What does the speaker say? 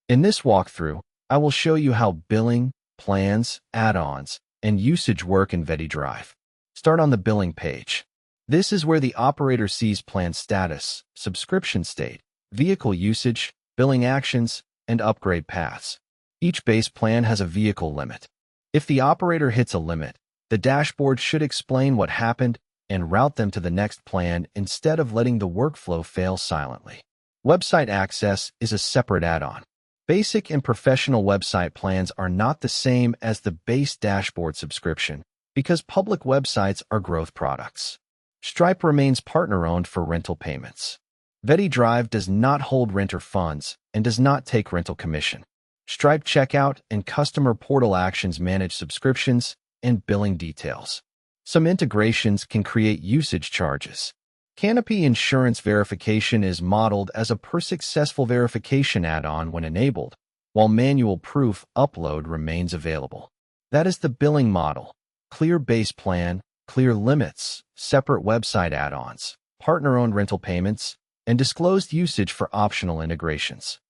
In this walkthrough, I will show you how billing, plans, add-ons, and usage work in VettyDrive. Start on the billing page. This is where the operator sees plan status, subscription state, vehicle usage, billing actions, and upgrade paths. Each base plan has a vehicle limit. If the operator hits a limit, the dashboard should explain what happened and route them to the next plan instead of letting the workflow fail silently. Website access is a separate add-on. Basic and professional website plans are not the same as the base dashboard subscription because public websites are growth products. Stripe remains partner-owned for rental payments. VettyDrive does not hold renter funds and does not take rental commission. Stripe checkout and customer portal actions manage subscriptions and billing details. Some integrations can create usage charges. Canopy Insurance Verification is modeled as a per-successful verification add-on when enabled, while manual proof upload remains available. That is the billing model: clear base plan, clear limits, separate website add-ons, partner-owned rental payments, and disclosed usage for optional integrations.